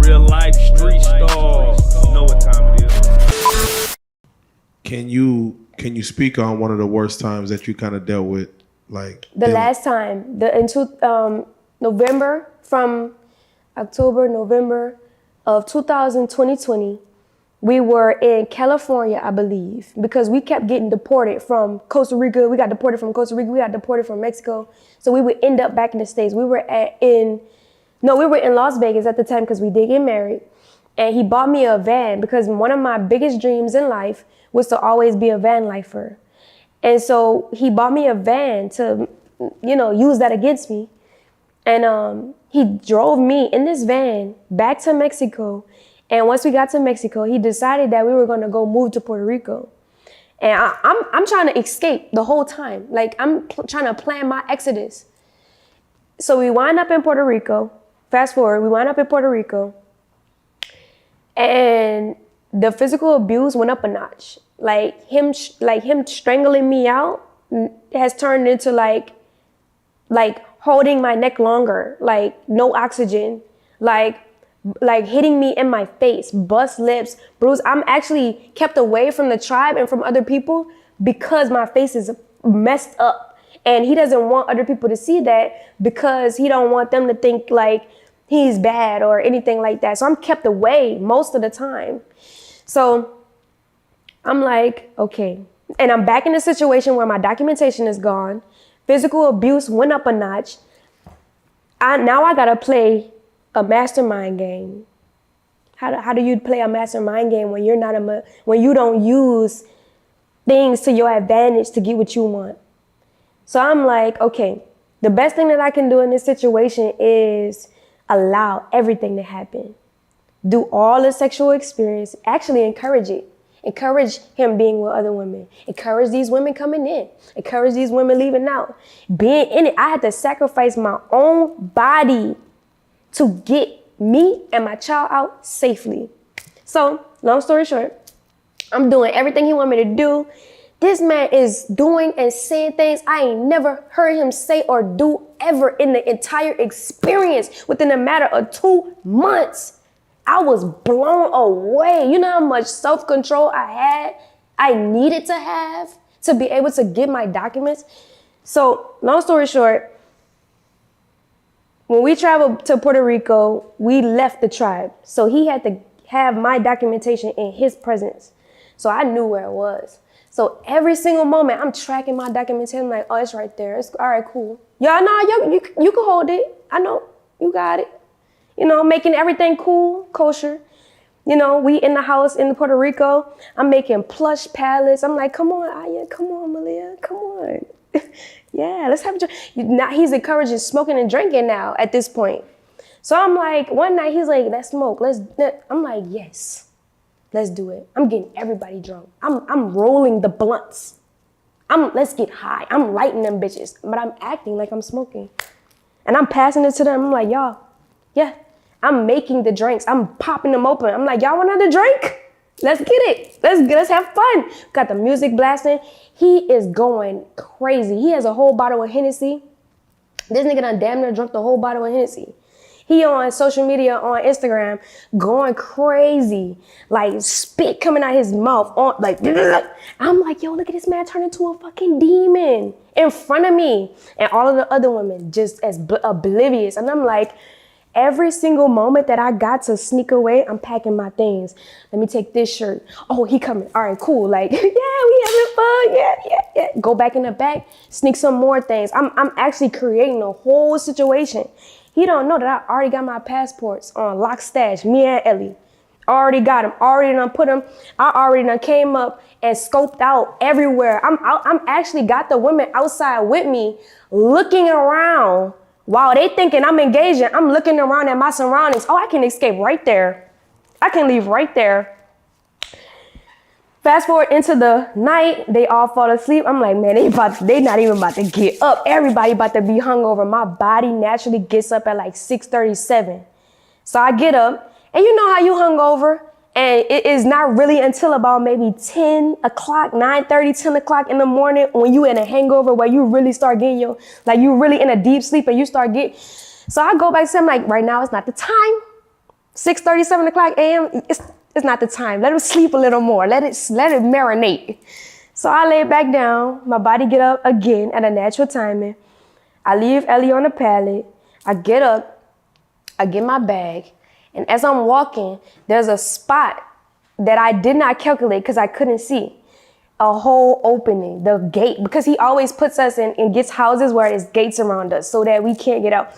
Real life street stars. Know what time it is. Can you speak on one of the worst times that you kind of dealt with, like last time, November, from November of 2020, we were in California, I believe, because we kept getting deported from Costa Rica. We got deported from Costa Rica. We got deported from Mexico. So we would end up back in the States. We were in Las Vegas at the time because we did get married. And he bought me a van because one of my biggest dreams in life was to always be a van lifer. And so he bought me a van to, use that against me. And he drove me in this van back to Mexico. And once we got to Mexico, he decided that we were going to go move to Puerto Rico. And I'm trying to escape the whole time. Like, I'm trying to plan my exodus. So we wind up in Puerto Rico. Fast forward, we wind up in Puerto Rico. And the physical abuse went up a notch. Like him strangling me out has turned into like holding my neck longer, like no oxygen, like hitting me in my face, bust lips, bruise. I'm actually kept away from the tribe and from other people because my face is messed up. And he doesn't want other people to see that because he don't want them to think like he's bad or anything like that. So I'm kept away most of the time. So I'm like, okay. And I'm back in a situation where my documentation is gone. Physical abuse went up a notch. Now I gotta play a mastermind game. How do you play a mastermind game when you're not when you don't use things to your advantage to get what you want? So I'm like, okay, the best thing that I can do in this situation is allow everything to happen. Do all the sexual experience, actually encourage it. Encourage him being with other women. Encourage these women coming in. Encourage these women leaving out. Being in it, I had to sacrifice my own body to get me and my child out safely. So, long story short, I'm doing everything he wanted me to do. This man is doing and saying things I ain't never heard him say or do ever in the entire experience within a matter of 2 months. I was blown away. You know how much self-control I needed to have to be able to get my documents? So, long story short, when we traveled to Puerto Rico, we left the tribe. So he had to have my documentation in his presence. So I knew where it was. So every single moment, I'm tracking my documentation, like, oh, it's right there. It's all right, cool. Y'all know you can hold it. I know, you got it. Making everything cool, kosher. We in the house in Puerto Rico. I'm making plush pallets. I'm like, come on, Aya, come on, Malia, come on. Yeah, let's have a drink. Now he's encouraging smoking and drinking now at this point. So I'm like, one night he's like, let's smoke. I'm like, yes, let's do it. I'm getting everybody drunk. I'm rolling the blunts. Let's get high. I'm lighting them bitches, but I'm acting like I'm smoking. And I'm passing it to them. I'm like, y'all, yeah. I'm making the drinks. I'm popping them open. I'm like, y'all want another drink? Let's get it. Let's have fun. Got the music blasting. He is going crazy. He has a whole bottle of Hennessy. This nigga done damn near drunk the whole bottle of Hennessy. He on social media, on Instagram, going crazy. Like spit coming out his mouth. I'm like, yo, look at this man turn into a fucking demon in front of me. And all of the other women just as oblivious. And I'm like, every single moment that I got to sneak away, I'm packing my things. Let me take this shirt. Oh, he coming. All right, cool. Like, yeah, we having fun. Yeah. Go back in the back, sneak some more things. I'm actually creating a whole situation. He don't know that I already got my passports on lock stash, me and Ellie. Already got them, already done put them. I already done came up and scoped out everywhere. I'm actually got the women outside with me looking around. While they thinking I'm engaging, I'm looking around at my surroundings. Oh, I can escape right there. I can leave right there. Fast forward into the night, they all fall asleep. I'm like, man, they not even about to get up. Everybody about to be hungover. My body naturally gets up at like 6:37. So I get up, and you know how you hungover, and it is not really until about maybe 10 o'clock, 9:30, 10 o'clock in the morning when you in a hangover where you really start getting you really in a deep sleep and you start getting. So I go back to him like, right now it's not the time. 6:30, 7 o'clock a.m., it's not the time. Let him sleep a little more. Let it marinate. So I lay back down. My body get up again at a natural timing. I leave Ellie on the pallet. I get up. I get my bag. And as I'm walking, there's a spot that I did not calculate because I couldn't see. A whole opening, the gate, because he always puts us in gets houses where there's gates around us so that we can't get out.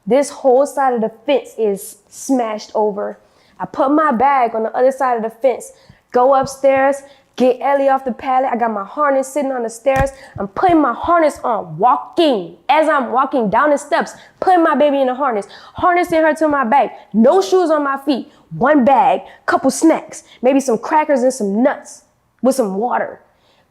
This whole side of the fence is smashed over. I put my bag on the other side of the fence, go upstairs, get Ellie off the pallet. I got my harness sitting on the stairs. I'm putting my harness on, walking. As I'm walking down the steps, putting my baby in the harness, harnessing her to my back. No shoes on my feet, one bag, couple snacks, maybe some crackers and some nuts with some water.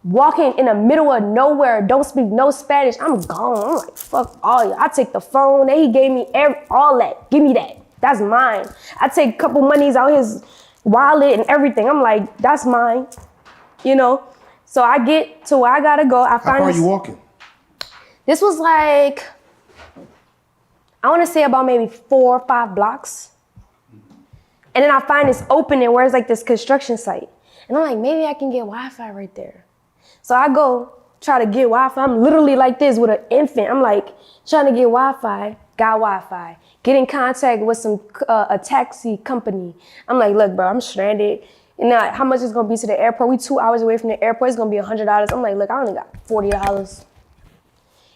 Walking in the middle of nowhere, don't speak no Spanish. I'm gone. I'm like, fuck all y'all. I take the phone that he gave me, all that. Give me that. That's mine. I take a couple monies out his wallet and everything. I'm like, that's mine. You know? So I get to where I gotta go. How far are you walking? This was like, I wanna say about maybe 4 or 5 blocks. And then I find this opening where it's like this construction site. And I'm like, maybe I can get Wi-Fi right there. So I go try to get Wi-Fi. I'm literally like this with an infant. I'm like trying to get Wi-Fi, got Wi-Fi. Get in contact with a taxi company. I'm like, look, bro, I'm stranded. And now how much is gonna be to the airport? We 2 hours away from the airport. It's gonna be $100. I'm like, look, I only got $40.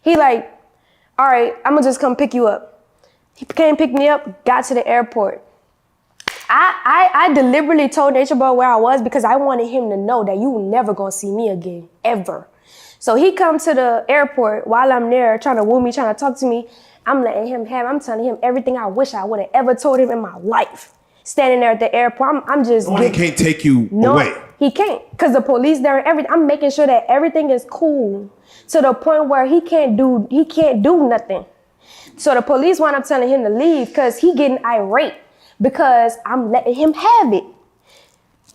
He like, all right, I'm gonna just come pick you up. He came pick me up, got to the airport. I deliberately told Nature Boy where I was because I wanted him to know that you never gonna see me again, ever. So he come to the airport while I'm there trying to woo me, trying to talk to me. I'm letting him have, I'm telling him everything I wish I would have ever told him in my life. Standing there at the airport, I'm just. No, he can't take you away. He can't, because the police there and everything. I'm making sure that everything is cool to the point where he can't do nothing. So the police wound up telling him to leave because he getting irate because I'm letting him have it.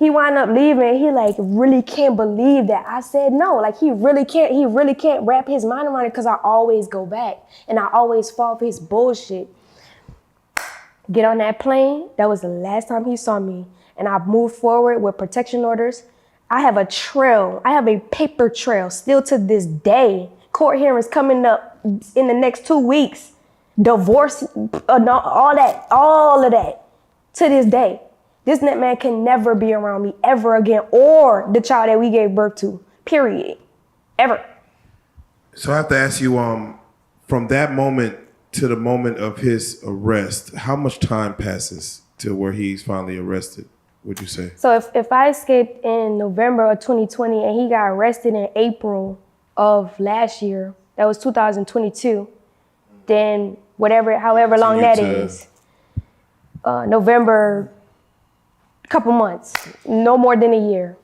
He wound up leaving. He like really can't believe that I said no. Like he really can't wrap his mind around it because I always go back and I always fall for his bullshit. Get on that plane. That was the last time he saw me. And I moved forward with protection orders. I have a trail. I have a paper trail still to this day. Court hearings coming up in the next 2 weeks. Divorce, all of that to this day. This net man can never be around me ever again or the child that we gave birth to, period, ever. So I have to ask you, from that moment to the moment of his arrest, how much time passes to where he's finally arrested, would you say? So if I escaped in November of 2020 and he got arrested in April of last year, that was 2022, then however long that is, November, couple months, no more than a year.